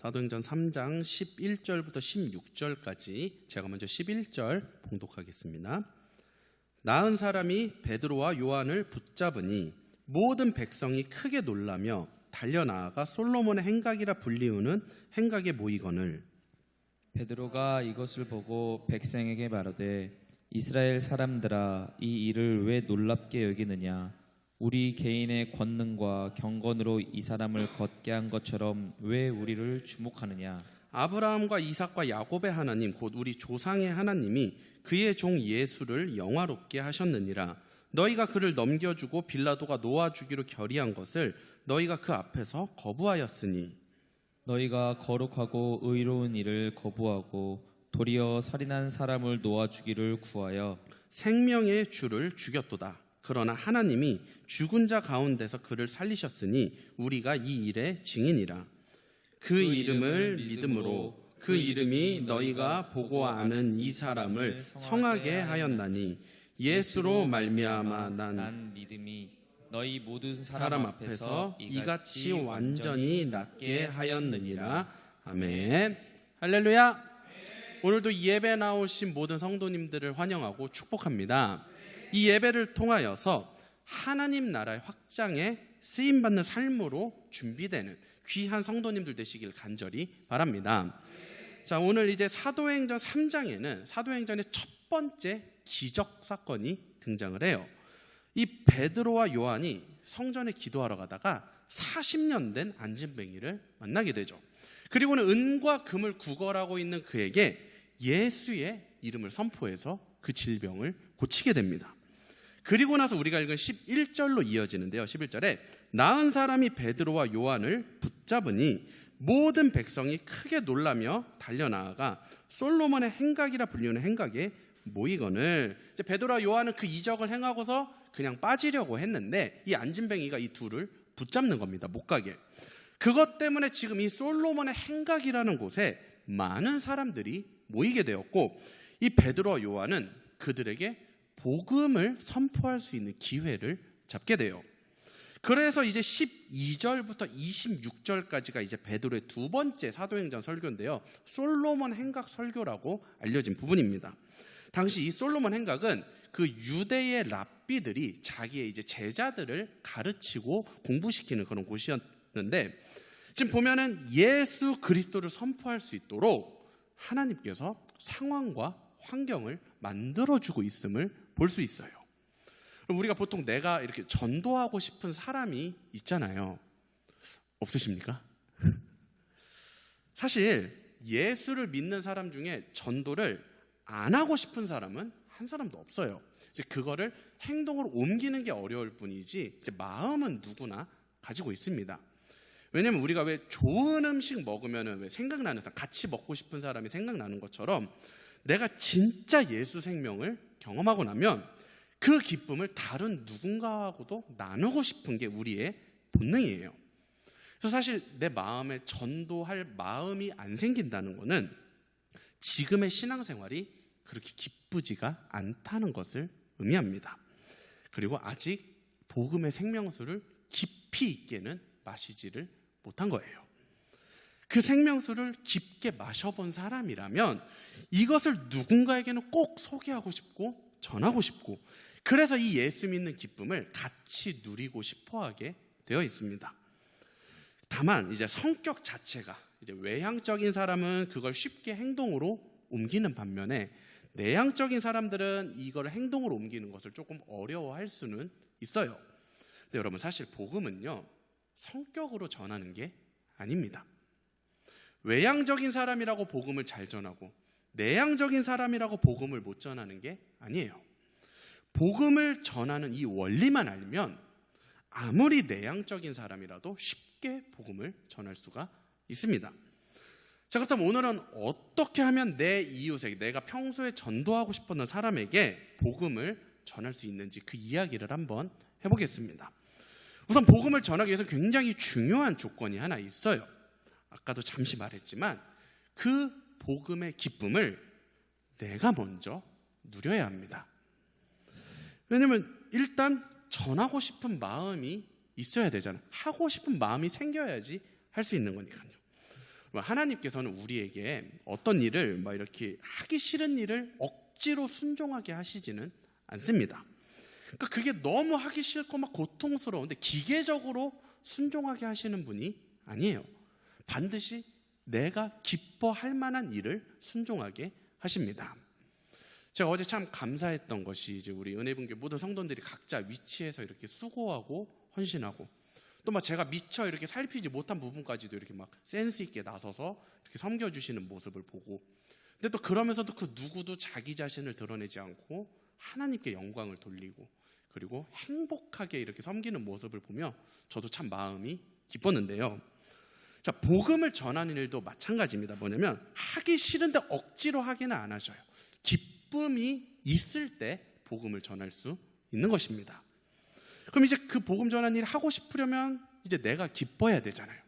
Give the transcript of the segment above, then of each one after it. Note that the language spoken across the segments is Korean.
사도행전 3장 11절부터 16절까지 제가 먼저 11절 봉독하겠습니다. 나은 사람이 베드로와 요한을 붙잡으니 모든 백성이 크게 놀라며 달려나아가 솔로몬의 행각이라 불리우는 행각에 모이거늘. 베드로가 이것을 보고 백성에게 말하되 이스라엘 사람들아, 이 일을 왜 놀랍게 여기느냐? 우리 개인의 권능과 경건으로 이 사람을 걷게 한 것처럼 왜 우리를 주목하느냐? 아브라함과 이삭과 야곱의 하나님 곧 우리 조상의 하나님이 그의 종 예수를 영화롭게 하셨느니라. 너희가 그를 넘겨주고 빌라도가 놓아주기로 결의한 것을 너희가 그 앞에서 거부하였으니, 너희가 거룩하고 의로운 일을 거부하고 도리어 살인한 사람을 놓아주기를 구하여 생명의 주를 죽였도다. 그러나 하나님이 죽은 자 가운데서 그를 살리셨으니 우리가 이 일의 증인이라. 그 이름을 믿음으로 그 이름이 너희가 보고 아는 이 사람을 성하게 하였나니, 예수로 말미암아 난 믿음이 너희 모든 사람 앞에서 이같이 완전히 낫게 하였느니라. 아멘. 할렐루야. 오늘도 이 예배 나오신 모든 성도님들을 환영하고 축복합니다. 이 예배를 통하여서 하나님 나라의 확장에 쓰임받는 삶으로 준비되는 귀한 성도님들 되시길 간절히 바랍니다. 자, 오늘 이제 사도행전 3장에는 사도행전의 첫 번째 기적 사건이 등장을 해요. 이 베드로와 요한이 성전에 기도하러 가다가 40년 된 안진뱅이를 만나게 되죠. 그리고는 은과 금을 구걸하고 있는 그에게 예수의 이름을 선포해서 그 질병을 고치게 됩니다. 그리고 나서 우리가 읽은 11절로 이어지는데요. 11절에 나은 사람이 베드로와 요한을 붙잡으니 모든 백성이 크게 놀라며 달려나아가 솔로몬의 행각이라 불리는 행각에 모이거늘. 이제 베드로와 요한은 그 이적을 행하고서 그냥 빠지려고 했는데 이 안진뱅이가 이 둘을 붙잡는 겁니다. 못 가게. 그것 때문에 지금 이 솔로몬의 행각이라는 곳에 많은 사람들이 모이게 되었고, 이 베드로와 요한은 그들에게 복음을 선포할 수 있는 기회를 잡게 돼요. 그래서 이제 12절부터 26절까지가 이제 베드로의 두 번째 사도행전 설교인데요. 솔로몬 행각 설교라고 알려진 부분입니다. 당시 이 솔로몬 행각은 그 유대의 랍비들이 자기의 이제 제자들을 가르치고 공부시키는 그런 곳이었는데, 지금 보면은 예수 그리스도를 선포할 수 있도록 하나님께서 상황과 환경을 만들어주고 있음을 볼 수 있어요. 우리가 보통 내가 이렇게 전도하고 싶은 사람이 있잖아요. 없으십니까? 사실 예수를 믿는 사람 중에 전도를 안 하고 싶은 사람은 한 사람도 없어요. 이제 그거를 행동으로 옮기는 게 어려울 뿐이지 이제 마음은 누구나 가지고 있습니다. 왜냐면 우리가 왜 좋은 음식 먹으면 왜 생각나는 사람, 같이 먹고 싶은 사람이 생각나는 것처럼 내가 진짜 예수 생명을 경험하고 나면 그 기쁨을 다른 누군가하고도 나누고 싶은 게 우리의 본능이에요. 그래서 사실 내 마음에 전도할 마음이 안 생긴다는 것은 지금의 신앙생활이 그렇게 기쁘지가 않다는 것을 의미합니다. 그리고 아직 복음의 생명수를 깊이 있게는 마시지를 못한 거예요. 그 생명수를 깊게 마셔본 사람이라면 이것을 누군가에게는 꼭 소개하고 싶고 전하고 싶고, 그래서 이 예수 믿는 기쁨을 같이 누리고 싶어하게 되어 있습니다. 다만 이제 성격 자체가 이제 외향적인 사람은 그걸 쉽게 행동으로 옮기는 반면에 내향적인 사람들은 이걸 행동으로 옮기는 것을 조금 어려워할 수는 있어요. 근데 여러분, 사실 복음은요, 성격으로 전하는 게 아닙니다. 외향적인 사람이라고 복음을 잘 전하고 내향적인 사람이라고 복음을 못 전하는 게 아니에요. 복음을 전하는 이 원리만 알면 아무리 내향적인 사람이라도 쉽게 복음을 전할 수가 있습니다. 자, 그렇다면 오늘은 어떻게 하면 내 이웃에게, 내가 평소에 전도하고 싶었던 사람에게 복음을 전할 수 있는지 그 이야기를 한번 해보겠습니다. 우선 복음을 전하기 위해서 굉장히 중요한 조건이 하나 있어요. 아까도 잠시 말했지만 그 복음의 기쁨을 내가 먼저 누려야 합니다. 왜냐면 일단 전하고 싶은 마음이 있어야 되잖아요. 하고 싶은 마음이 생겨야지 할 수 있는 거니까요. 하나님께서는 우리에게 어떤 일을 막 이렇게 하기 싫은 일을 억지로 순종하게 하시지는 않습니다. 그러니까 그게 너무 하기 싫고 막 고통스러운데 기계적으로 순종하게 하시는 분이 아니에요. 반드시 내가 기뻐할 만한 일을 순종하게 하십니다. 제가 어제 참 감사했던 것이 이제 우리 은혜분교 모든 성도들이 각자 위치에서 이렇게 수고하고 헌신하고 또 막 제가 미처 이렇게 살피지 못한 부분까지도 이렇게 막 센스 있게 나서서 이렇게 섬겨주시는 모습을 보고, 근데 또 그러면서도 그 누구도 자기 자신을 드러내지 않고 하나님께 영광을 돌리고 그리고 행복하게 이렇게 섬기는 모습을 보며 저도 참 마음이 기뻤는데요. 자, 복음을 전하는 일도 마찬가지입니다. 뭐냐면 하기 싫은데 억지로 하기는 안 하셔요. 기쁨이 있을 때 복음을 전할 수 있는 것입니다. 그럼 이제 그 복음 전하는 일을 하고 싶으려면 이제 내가 기뻐야 되잖아요.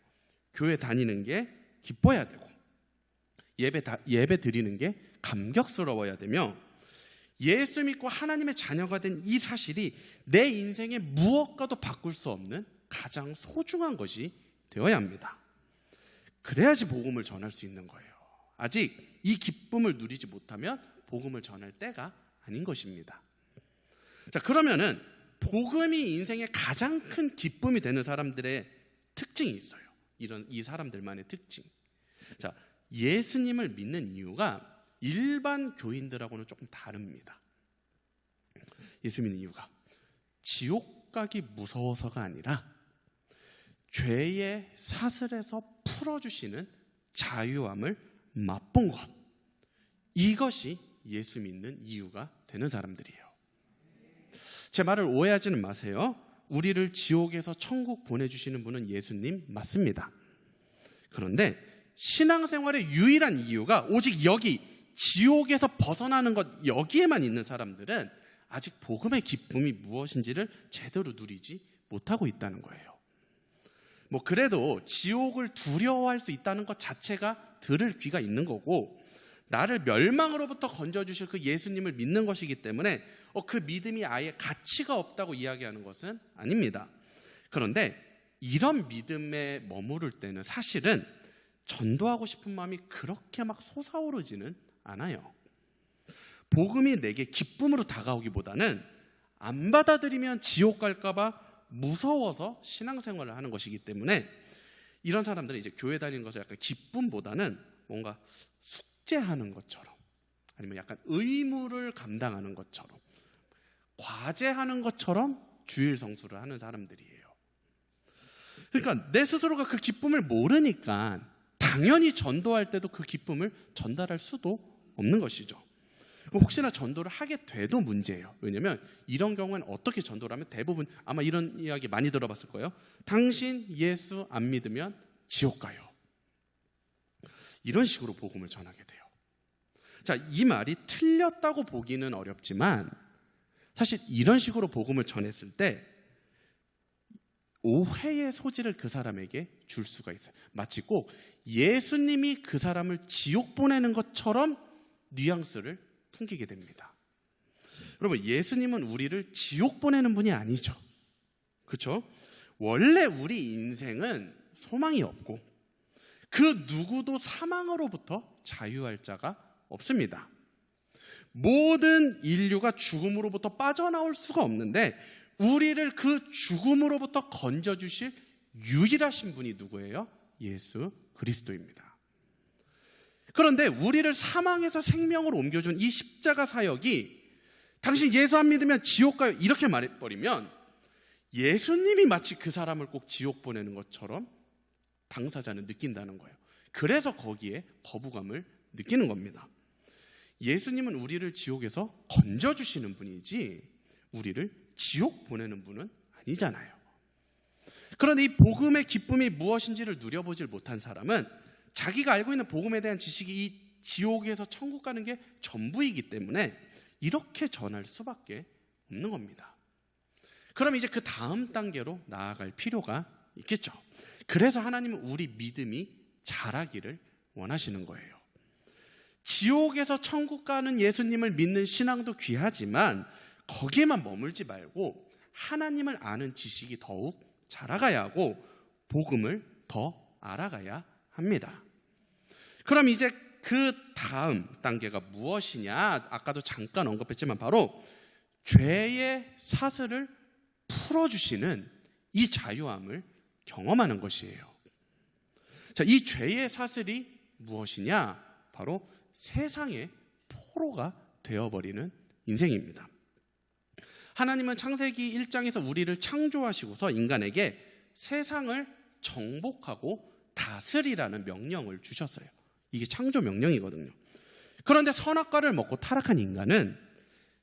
교회 다니는 게 기뻐야 되고 예배 드리는 게 감격스러워야 되며 예수 믿고 하나님의 자녀가 된 이 사실이 내 인생의 무엇과도 바꿀 수 없는 가장 소중한 것이 되어야 합니다. 그래야지 복음을 전할 수 있는 거예요. 아직 이 기쁨을 누리지 못하면 복음을 전할 때가 아닌 것입니다. 자, 그러면은 복음이 인생의 가장 큰 기쁨이 되는 사람들의 특징이 있어요. 이 사람들만의 특징. 자, 예수님을 믿는 이유가 일반 교인들하고는 조금 다릅니다. 예수 믿는 이유가 지옥 가기 무서워서가 아니라 죄의 사슬에서 풀어주시는 자유함을 맛본 것, 이것이 예수 믿는 이유가 되는 사람들이에요. 제 말을 오해하지는 마세요. 우리를 지옥에서 천국 보내주시는 분은 예수님 맞습니다. 그런데 신앙생활의 유일한 이유가 오직 여기 지옥에서 벗어나는 것, 여기에만 있는 사람들은 아직 복음의 기쁨이 무엇인지를 제대로 누리지 못하고 있다는 거예요. 뭐 그래도 지옥을 두려워할 수 있다는 것 자체가 들을 귀가 있는 거고, 나를 멸망으로부터 건져주실 그 예수님을 믿는 것이기 때문에 그 믿음이 아예 가치가 없다고 이야기하는 것은 아닙니다. 그런데 이런 믿음에 머무를 때는 사실은 전도하고 싶은 마음이 그렇게 막 솟아오르지는 않아요. 복음이 내게 기쁨으로 다가오기보다는 안 받아들이면 지옥 갈까봐 무서워서 신앙생활을 하는 것이기 때문에 이런 사람들은 이제 교회 다니는 것을 약간 기쁨보다는 뭔가 숙제하는 것처럼, 아니면 약간 의무를 감당하는 것처럼, 과제하는 것처럼 주일 성수를 하는 사람들이에요. 그러니까 내 스스로가 그 기쁨을 모르니까 당연히 전도할 때도 그 기쁨을 전달할 수도 없는 것이죠. 혹시나 전도를 하게 돼도 문제예요. 왜냐하면 이런 경우는 어떻게 전도를 하면 대부분 아마 이런 이야기 많이 들어봤을 거예요. 당신 예수 안 믿으면 지옥 가요. 이런 식으로 복음을 전하게 돼요. 자, 이 말이 틀렸다고 보기는 어렵지만 사실 이런 식으로 복음을 전했을 때 오해의 소지를 그 사람에게 줄 수가 있어요. 마치 꼭 예수님이 그 사람을 지옥 보내는 것처럼 뉘앙스를 풍기게 됩니다. 여러분, 예수님은 우리를 지옥 보내는 분이 아니죠. 그렇죠? 원래 우리 인생은 소망이 없고 그 누구도 사망으로부터 자유할 자가 없습니다. 모든 인류가 죽음으로부터 빠져나올 수가 없는데 우리를 그 죽음으로부터 건져주실 유일하신 분이 누구예요? 예수 그리스도입니다. 그런데 우리를 사망에서 생명으로 옮겨준 이 십자가 사역이 당신 예수 안 믿으면 지옥 가요 이렇게 말해버리면 예수님이 마치 그 사람을 꼭 지옥 보내는 것처럼 당사자는 느낀다는 거예요. 그래서 거기에 거부감을 느끼는 겁니다. 예수님은 우리를 지옥에서 건져주시는 분이지 우리를 지옥 보내는 분은 아니잖아요. 그런데 이 복음의 기쁨이 무엇인지를 누려보질 못한 사람은 자기가 알고 있는 복음에 대한 지식이 이 지옥에서 천국 가는 게 전부이기 때문에 이렇게 전할 수밖에 없는 겁니다. 그럼 이제 그 다음 단계로 나아갈 필요가 있겠죠. 그래서 하나님은 우리 믿음이 자라기를 원하시는 거예요. 지옥에서 천국 가는 예수님을 믿는 신앙도 귀하지만 거기에만 머물지 말고 하나님을 아는 지식이 더욱 자라가야 하고 복음을 더 알아가야 합니다. 그럼 이제 그 다음 단계가 무엇이냐? 아까도 잠깐 언급했지만 바로 죄의 사슬을 풀어주시는 이 자유함을 경험하는 것이에요. 자, 이 죄의 사슬이 무엇이냐? 바로 세상의 포로가 되어버리는 인생입니다. 하나님은 창세기 1장에서 우리를 창조하시고서 인간에게 세상을 정복하고 다스리라는 명령을 주셨어요. 이게 창조 명령이거든요. 그런데 선악과를 먹고 타락한 인간은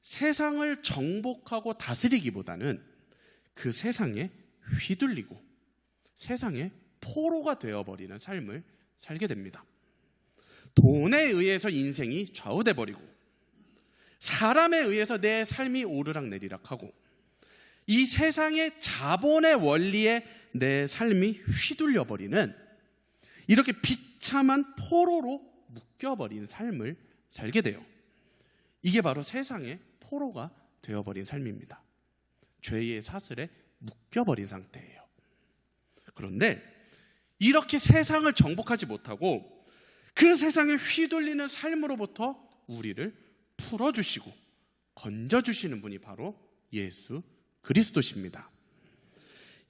세상을 정복하고 다스리기보다는 그 세상에 휘둘리고 세상의 포로가 되어버리는 삶을 살게 됩니다. 돈에 의해서 인생이 좌우돼 버리고 사람에 의해서 내 삶이 오르락내리락하고 이 세상의 자본의 원리에 내 삶이 휘둘려 버리는 이렇게 비참한 포로로 묶여버린 삶을 살게 돼요. 이게 바로 세상의 포로가 되어버린 삶입니다. 죄의 사슬에 묶여버린 상태예요. 그런데 이렇게 세상을 정복하지 못하고 그 세상에 휘둘리는 삶으로부터 우리를 풀어주시고 건져주시는 분이 바로 예수 그리스도십니다.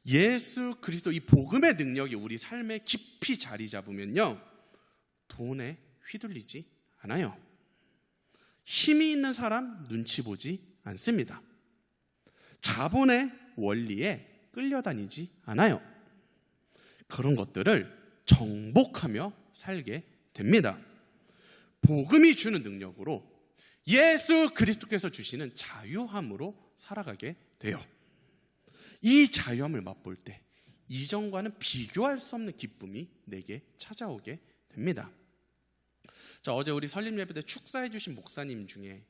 예수 그리스도 이 복음의 능력이 우리 삶에 깊이 자리 잡으면요, 돈에 휘둘리지 않아요. 힘이 있는 사람 눈치 보지 않습니다. 자본의 원리에 끌려다니지 않아요. 그런 것들을 정복하며 살게 됩니다. 복음이 주는 능력으로 예수 그리스도께서 주시는 자유함으로 살아가게 돼요. 이 자유함을 맛볼 때 이전과는 비교할 수 없는 기쁨이 내게 찾아오게 됩니다. 자, 어제 우리 설립 예배 때 축사해 주신 목사님 중에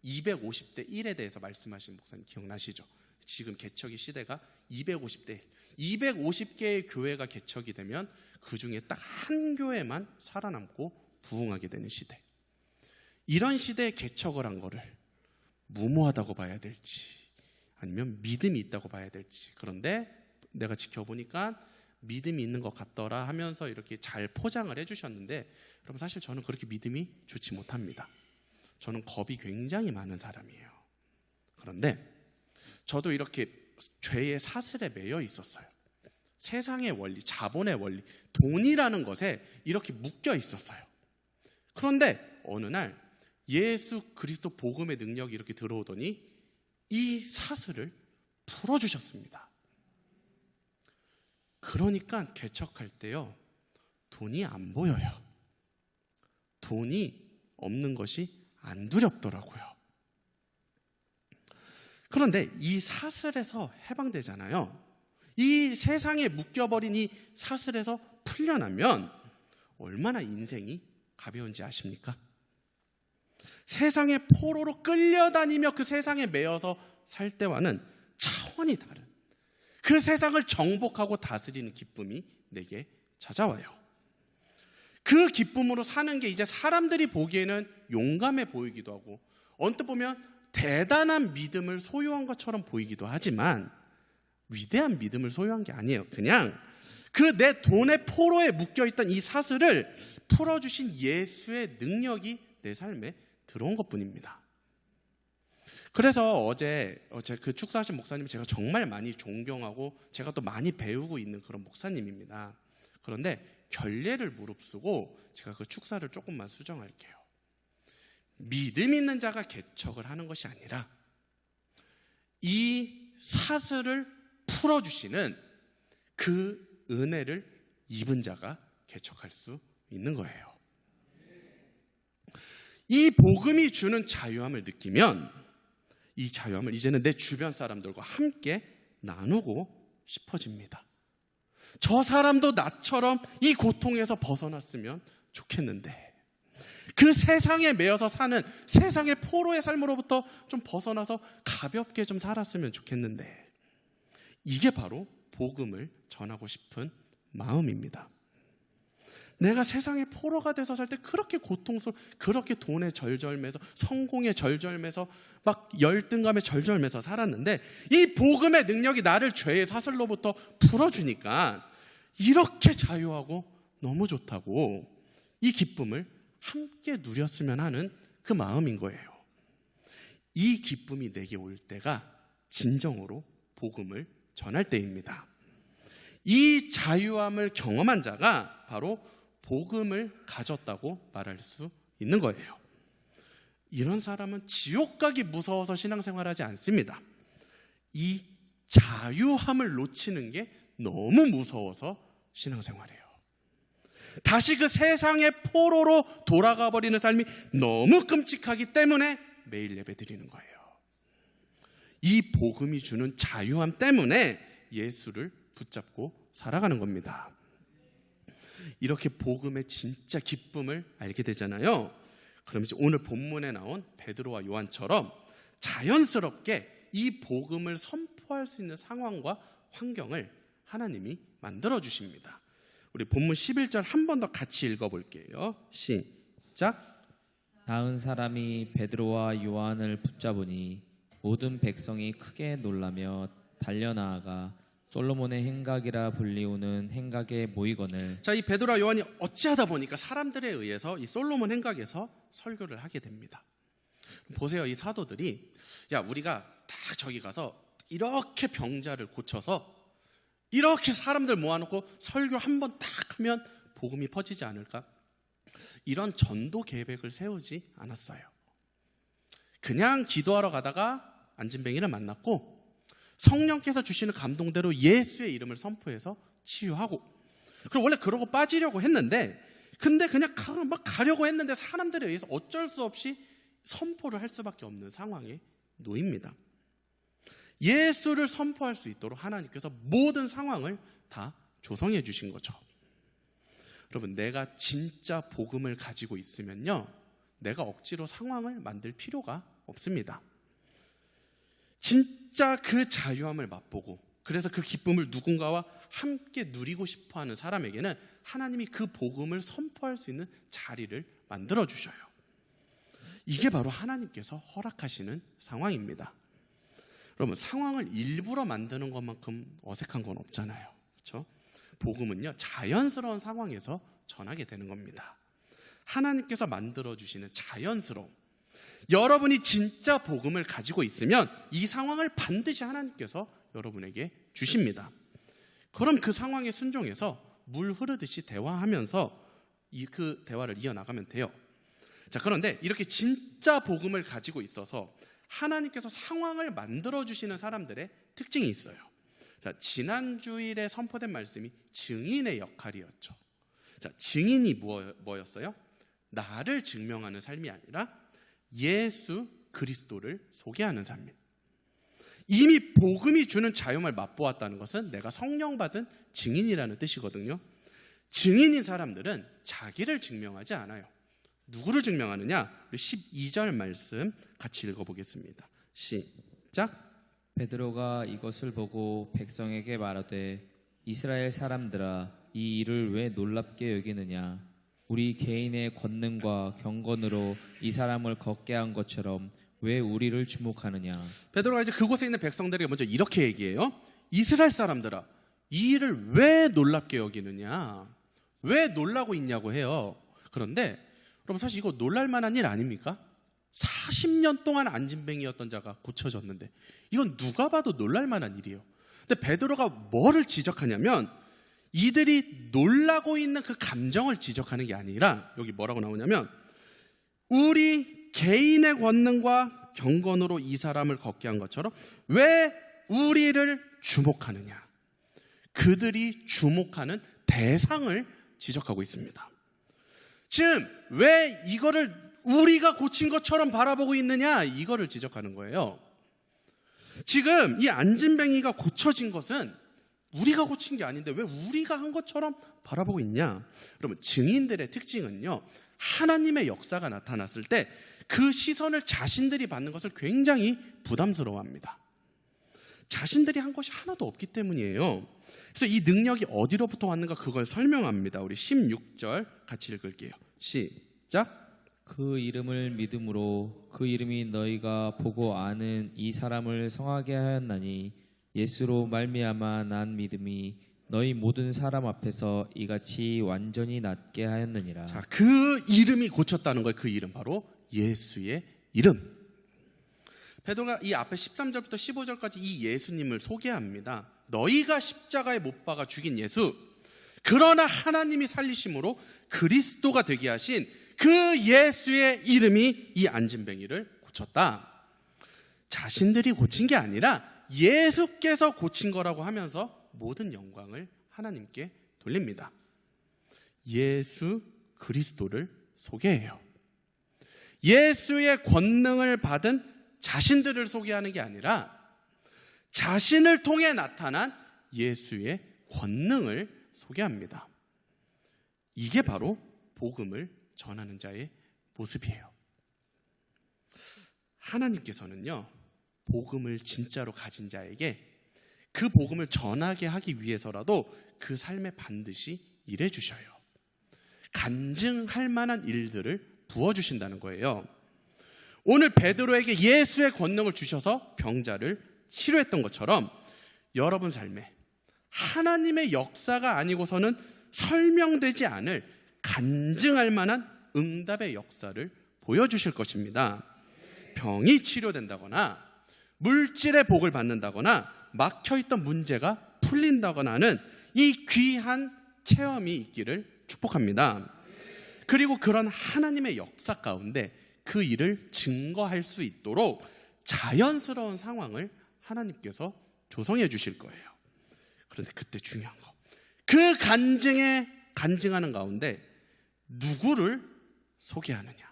250대 1에 대해서 말씀하신 목사님 기억나시죠? 지금 개척의 시대가 250대 250개의 교회가 개척이 되면 그 중에 딱 한 교회만 살아남고 부흥하게 되는 시대. 이런 시대에 개척을 한 거를 무모하다고 봐야 될지 아니면 믿음이 있다고 봐야 될지. 그런데 내가 지켜보니까 믿음이 있는 것 같더라 하면서 이렇게 잘 포장을 해주셨는데, 여러분 사실 저는 그렇게 믿음이 좋지 못합니다. 저는 겁이 굉장히 많은 사람이에요. 그런데 저도 이렇게 죄의 사슬에 매여 있었어요. 세상의 원리, 자본의 원리, 돈이라는 것에 이렇게 묶여 있었어요. 그런데 어느 날 예수 그리스도 복음의 능력이 이렇게 들어오더니 이 사슬을 풀어주셨습니다. 그러니까 개척할 때요, 돈이 안 보여요. 돈이 없는 것이 안 두렵더라고요. 그런데 이 사슬에서 해방되잖아요. 이 세상에 묶여버린 이 사슬에서 풀려나면 얼마나 인생이 가벼운지 아십니까? 세상의 포로로 끌려다니며 그 세상에 매여서 살 때와는 차원이 다른 그 세상을 정복하고 다스리는 기쁨이 내게 찾아와요. 그 기쁨으로 사는 게 이제 사람들이 보기에는 용감해 보이기도 하고 언뜻 보면 대단한 믿음을 소유한 것처럼 보이기도 하지만 위대한 믿음을 소유한 게 아니에요. 그냥 그 내 돈의 포로에 묶여있던 이 사슬을 풀어주신 예수의 능력이 내 삶에 들어온 것뿐입니다. 그래서 어제 그 축사하신 목사님 제가 정말 많이 존경하고 제가 또 많이 배우고 있는 그런 목사님입니다. 그런데 결례를 무릅쓰고 제가 그 축사를 조금만 수정할게요. 믿음 있는 자가 개척을 하는 것이 아니라 이 사슬을 풀어주시는 그 은혜를 입은 자가 개척할 수 있는 거예요. 이 복음이 주는 자유함을 느끼면 이 자유함을 이제는 내 주변 사람들과 함께 나누고 싶어집니다. 저 사람도 나처럼 이 고통에서 벗어났으면 좋겠는데, 그 세상에 매여서 사는 세상의 포로의 삶으로부터 좀 벗어나서 가볍게 좀 살았으면 좋겠는데, 이게 바로 복음을 전하고 싶은 마음입니다. 내가 세상의 포로가 돼서 살 때 그렇게 고통스러워, 그렇게 돈에 절절매서 성공에 절절매서 막 열등감에 절절매서 살았는데 이 복음의 능력이 나를 죄의 사슬로부터 풀어주니까 이렇게 자유하고 너무 좋다고 이 기쁨을 함께 누렸으면 하는 그 마음인 거예요. 이 기쁨이 내게 올 때가 진정으로 복음을 전할 때입니다. 이 자유함을 경험한 자가 바로 복음을 가졌다고 말할 수 있는 거예요. 이런 사람은 지옥 가기 무서워서 신앙생활하지 않습니다. 이 자유함을 놓치는 게 너무 무서워서 신앙생활해요. 다시 그 세상의 포로로 돌아가 버리는 삶이 너무 끔찍하기 때문에 매일 예배 드리는 거예요. 이 복음이 주는 자유함 때문에 예수를 붙잡고 살아가는 겁니다. 이렇게 복음의 진짜 기쁨을 알게 되잖아요. 그럼 이제 오늘 본문에 나온 베드로와 요한처럼 자연스럽게 이 복음을 선포할 수 있는 상황과 환경을 하나님이 만들어 주십니다. 우리 본문 11절 한 번 더 같이 읽어볼게요. 시작. 나은 사람이 베드로와 요한을 붙잡으니 모든 백성이 크게 놀라며 달려나아가 솔로몬의 행각이라 불리우는 행각에 모이거늘. 자, 이 베드로와 요한이 어찌하다 보니까 사람들에 의해서 이 솔로몬 행각에서 설교를 하게 됩니다. 보세요, 이 사도들이 우리가 딱 저기 가서 이렇게 병자를 고쳐서 이렇게 사람들 모아놓고 설교 한 번 딱 하면 복음이 퍼지지 않을까? 이런 전도 계획을 세우지 않았어요. 그냥 기도하러 가다가 안진뱅이를 만났고 성령께서 주시는 감동대로 예수의 이름을 선포해서 치유하고, 그리고 원래 그러고 빠지려고 했는데, 근데 그냥 막 가려고 했는데 사람들에 의해서 어쩔 수 없이 선포를 할 수밖에 없는 상황에 놓입니다. 예수를 선포할 수 있도록 하나님께서 모든 상황을 다 조성해 주신 거죠. 여러분, 내가 진짜 복음을 가지고 있으면요, 내가 억지로 상황을 만들 필요가 없습니다. 진짜 그 자유함을 맛보고, 그래서 그 기쁨을 누군가와 함께 누리고 싶어하는 사람에게는 하나님이 그 복음을 선포할 수 있는 자리를 만들어 주셔요. 이게 바로 하나님께서 허락하시는 상황입니다. 여러분, 상황을 일부러 만드는 것만큼 어색한 건 없잖아요. 그렇죠? 복음은요, 자연스러운 상황에서 전하게 되는 겁니다. 하나님께서 만들어주시는 자연스러움. 여러분이 진짜 복음을 가지고 있으면 이 상황을 반드시 하나님께서 여러분에게 주십니다. 그럼 그 상황에 순종해서 물 흐르듯이 대화하면서 그 대화를 이어나가면 돼요. 자, 그런데 이렇게 진짜 복음을 가지고 있어서 하나님께서 상황을 만들어주시는 사람들의 특징이 있어요. 자, 지난 주일에 선포된 말씀이 증인의 역할이었죠. 자, 증인이 뭐였어요? 나를 증명하는 삶이 아니라 예수 그리스도를 소개하는 삶입니다. 이미 복음이 주는 자유함을 맛보았다는 것은 내가 성령 받은 증인이라는 뜻이거든요. 증인인 사람들은 자기를 증명하지 않아요. 누구를 증명하느냐? 우리 12절 말씀 같이 읽어보겠습니다. 시작. 베드로가 이것을 보고 백성에게 말하되 이스라엘 사람들아, 이 일을 왜 놀랍게 여기느냐? 우리 개인의 권능과 경건으로 이 사람을 걷게 한 것처럼 왜 우리를 주목하느냐? 베드로가 이제 그곳에 있는 백성들에게 먼저 이렇게 얘기해요. 이스라엘 사람들아, 이 일을 왜 놀랍게 여기느냐? 왜 놀라고 있냐고 해요. 그런데 여러분, 사실 이거 놀랄 만한 일 아닙니까? 40년 동안 안진뱅이였던 자가 고쳐졌는데 이건 누가 봐도 놀랄 만한 일이에요. 근데 베드로가 뭐를 지적하냐면 이들이 놀라고 있는 그 감정을 지적하는 게 아니라, 여기 뭐라고 나오냐면 우리 개인의 권능과 경건으로 이 사람을 걷게 한 것처럼 왜 우리를 주목하느냐. 그들이 주목하는 대상을 지적하고 있습니다. 지금 왜 이거를 우리가 고친 것처럼 바라보고 있느냐, 이거를 지적하는 거예요. 지금 이 안진뱅이가 고쳐진 것은 우리가 고친 게 아닌데 왜 우리가 한 것처럼 바라보고 있냐. 여러분, 증인들의 특징은요, 하나님의 역사가 나타났을 때 그 시선을 자신들이 받는 것을 굉장히 부담스러워합니다. 자신들이 한 것이 하나도 없기 때문이에요. 그래서 이 능력이 어디로부터 왔는가, 그걸 설명합니다. 우리 16절 같이 읽을게요. 시작. 그 이름을 믿음으로 그 이름이 너희가 보고 아는 이 사람을 성하게 하였나니 예수로 말미암아 난 믿음이 너희 모든 사람 앞에서 이같이 완전히 낫게 하였느니라. 자, 그 이름이 고쳤다는 거예요. 그 이름 바로 예수의 이름. 베드로가 이 앞에 13절부터 15절까지 이 예수님을 소개합니다. 너희가 십자가에 못 박아 죽인 예수, 그러나 하나님이 살리심으로 그리스도가 되게 하신 그 예수의 이름이 이 안진뱅이를 고쳤다. 자신들이 고친 게 아니라 예수께서 고친 거라고 하면서 모든 영광을 하나님께 돌립니다. 예수 그리스도를 소개해요. 예수의 권능을 받은 자신들을 소개하는 게 아니라 자신을 통해 나타난 예수의 권능을 소개합니다. 이게 바로 복음을 전하는 자의 모습이에요. 하나님께서는요, 복음을 진짜로 가진 자에게 그 복음을 전하게 하기 위해서라도 그 삶에 반드시 일해 주셔요. 간증할 만한 일들을 부어주신다는 거예요. 오늘 베드로에게 예수의 권능을 주셔서 병자를 치료했던 것처럼 여러분 삶에 하나님의 역사가 아니고서는 설명되지 않을 간증할 만한 응답의 역사를 보여주실 것입니다. 병이 치료된다거나 물질의 복을 받는다거나 막혀있던 문제가 풀린다거나 하는 이 귀한 체험이 있기를 축복합니다. 그리고 그런 하나님의 역사 가운데 그 일을 증거할 수 있도록 자연스러운 상황을 하나님께서 조성해 주실 거예요. 그런데 그때 중요한 거, 그 간증하는 가운데 누구를 소개하느냐.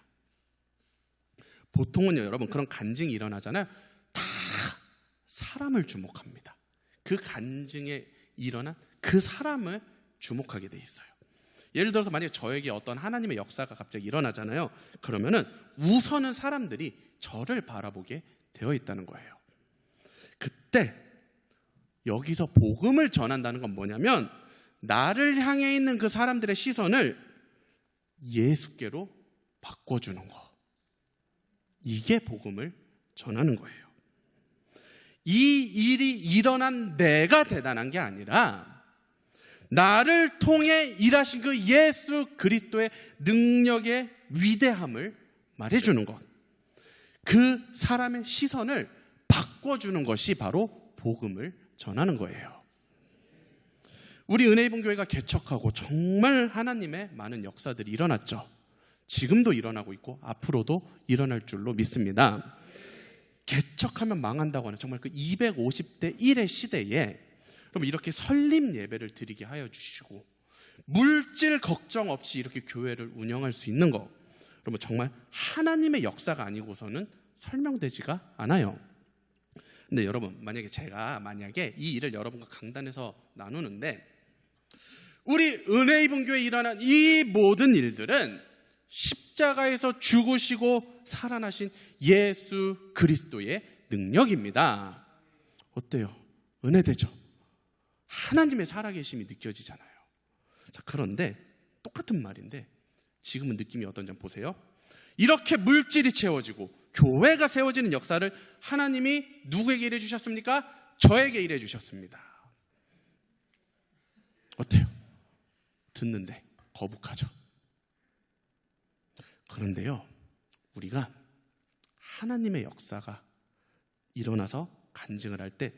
보통은요, 여러분, 그런 간증이 일어나잖아요. 다 사람을 주목합니다. 그 간증에 일어난 그 사람을 주목하게 돼 있어요. 예를 들어서 만약에 저에게 어떤 하나님의 역사가 갑자기 일어나잖아요. 그러면은 우선은 사람들이 저를 바라보게 되어 있다는 거예요. 그때 여기서 복음을 전한다는 건 뭐냐면 나를 향해 있는 그 사람들의 시선을 예수께로 바꿔주는 거. 이게 복음을 전하는 거예요. 이 일이 일어난 내가 대단한 게 아니라 나를 통해 일하신 그 예수 그리스도의 능력의 위대함을 말해주는 것. 그 사람의 시선을 바꿔주는 것이 바로 복음을 전하는 거예요. 우리 은혜입은 교회가 개척하고 정말 하나님의 많은 역사들이 일어났죠. 지금도 일어나고 있고 앞으로도 일어날 줄로 믿습니다. 개척하면 망한다고 하는 정말 그 250대 1의 시대에 그럼 이렇게 설립 예배를 드리게 하여 주시고 물질 걱정 없이 이렇게 교회를 운영할 수 있는 거, 그러면 정말 하나님의 역사가 아니고서는 설명되지가 않아요. 근데 여러분, 제가 이 일을 여러분과 강단에서 나누는데 우리 은혜입은 교회에 일어난 이 모든 일들은 십자가에서 죽으시고 살아나신 예수 그리스도의 능력입니다. 어때요? 은혜되죠? 하나님의 살아계심이 느껴지잖아요. 자, 그런데 똑같은 말인데 지금은 느낌이 어떤지 보세요. 이렇게 물질이 채워지고 교회가 세워지는 역사를 하나님이 누구에게 일해 주셨습니까? 저에게 일해 주셨습니다. 어때요? 듣는데 거북하죠? 그런데요, 우리가 하나님의 역사가 일어나서 간증을 할 때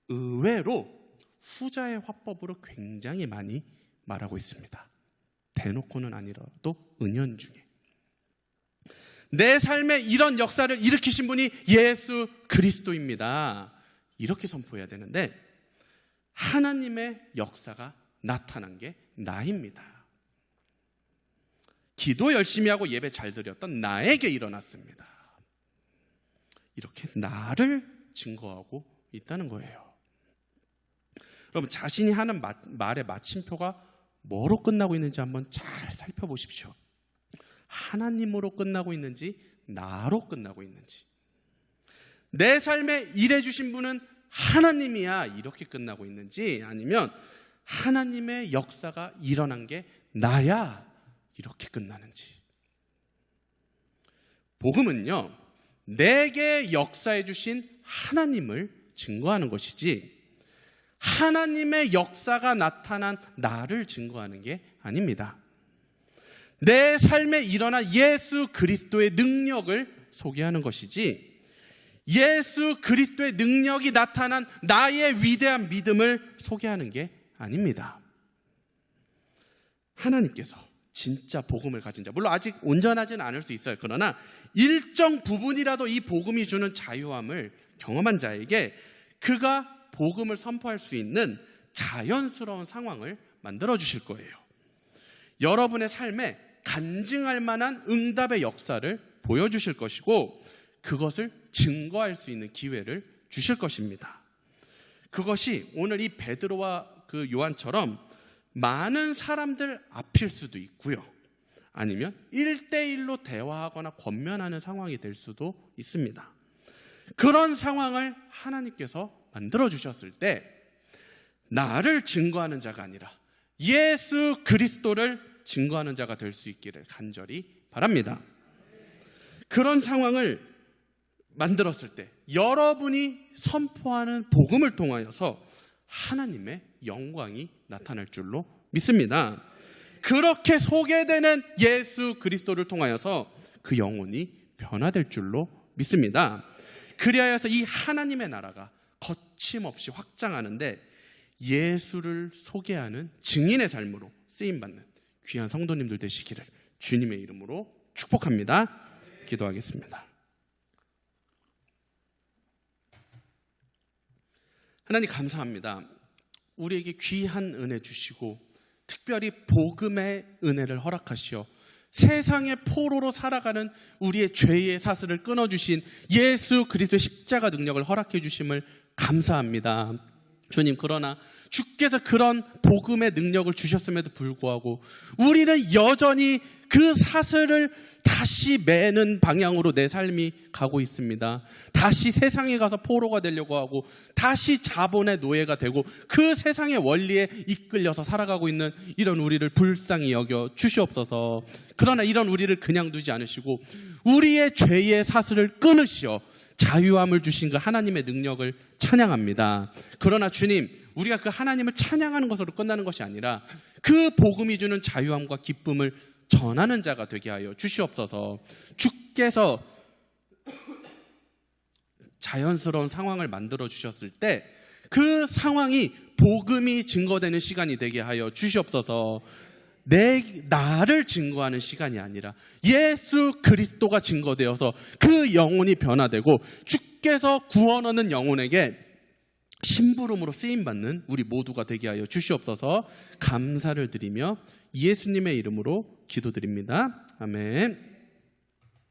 의외로 후자의 화법으로 굉장히 많이 말하고 있습니다. 대놓고는 아니라도 은연중에. 내 삶에 이런 역사를 일으키신 분이 예수 그리스도입니다. 이렇게 선포해야 되는데 하나님의 역사가 나타난 게 나입니다. 기도 열심히 하고 예배 잘 드렸던 나에게 일어났습니다. 이렇게 나를 증거하고 있다는 거예요. 여러분, 자신이 하는 말의 마침표가 뭐로 끝나고 있는지 한번 잘 살펴보십시오. 하나님으로 끝나고 있는지 나로 끝나고 있는지. 내 삶에 일해주신 분은 하나님이야 이렇게 끝나고 있는지, 아니면 하나님의 역사가 일어난 게 나야 이렇게 끝나는지. 복음은요, 내게 역사해 주신 하나님을 증거하는 것이지 하나님의 역사가 나타난 나를 증거하는 게 아닙니다. 내 삶에 일어난 예수 그리스도의 능력을 소개하는 것이지, 예수 그리스도의 능력이 나타난 나의 위대한 믿음을 소개하는 게 아닙니다. 하나님께서 진짜 복음을 가진 자, 물론 아직 온전하지는 않을 수 있어요. 그러나 일정 부분이라도 이 복음이 주는 자유함을 경험한 자에게 그가 복음을 선포할 수 있는 자연스러운 상황을 만들어 주실 거예요. 여러분의 삶에 간증할 만한 응답의 역사를 보여주실 것이고, 그것을 증거할 수 있는 기회를 주실 것입니다. 그것이 오늘 이 베드로와 그 요한처럼 많은 사람들 앞일 수도 있고요, 아니면 1대1로 대화하거나 권면하는 상황이 될 수도 있습니다. 그런 상황을 하나님께서 만들어 주셨을 때 나를 증거하는 자가 아니라 예수 그리스도를 증거하는 자가 될 수 있기를 간절히 바랍니다. 그런 상황을 만들었을 때 여러분이 선포하는 복음을 통하여서 하나님의 영광이 나타날 줄로 믿습니다. 그렇게 소개되는 예수 그리스도를 통하여서 그 영혼이 변화될 줄로 믿습니다. 그리하여서 이 하나님의 나라가 거침없이 확장하는데 예수를 소개하는 증인의 삶으로 쓰임받는 귀한 성도님들 되시기를 주님의 이름으로 축복합니다. 기도하겠습니다. 하나님 감사합니다. 우리에게 귀한 은혜 주시고 특별히 복음의 은혜를 허락하시어 세상의 포로로 살아가는 우리의 죄의 사슬을 끊어주신 예수 그리스도의 십자가 능력을 허락해 주심을 감사합니다. 주님, 그러나 주께서 그런 복음의 능력을 주셨음에도 불구하고 우리는 여전히 그 사슬을 다시 매는 방향으로 내 삶이 가고 있습니다. 다시 세상에 가서 포로가 되려고 하고 다시 자본의 노예가 되고 그 세상의 원리에 이끌려서 살아가고 있는 이런 우리를 불쌍히 여겨 주시옵소서. 그러나 이런 우리를 그냥 두지 않으시고 우리의 죄의 사슬을 끊으시어 자유함을 주신 그 하나님의 능력을 찬양합니다. 그러나 주님, 우리가 그 하나님을 찬양하는 것으로 끝나는 것이 아니라 그 복음이 주는 자유함과 기쁨을 전하는 자가 되게 하여 주시옵소서. 주께서 자연스러운 상황을 만들어 주셨을 때 그 상황이 복음이 증거되는 시간이 되게 하여 주시옵소서. 나를 증거하는 시간이 아니라 예수 그리스도가 증거되어서 그 영혼이 변화되고 주께서 구원 얻는 영혼에게 심부름으로 쓰임받는 우리 모두가 되게 하여 주시옵소서. 감사를 드리며 예수님의 이름으로 기도드립니다. 아멘.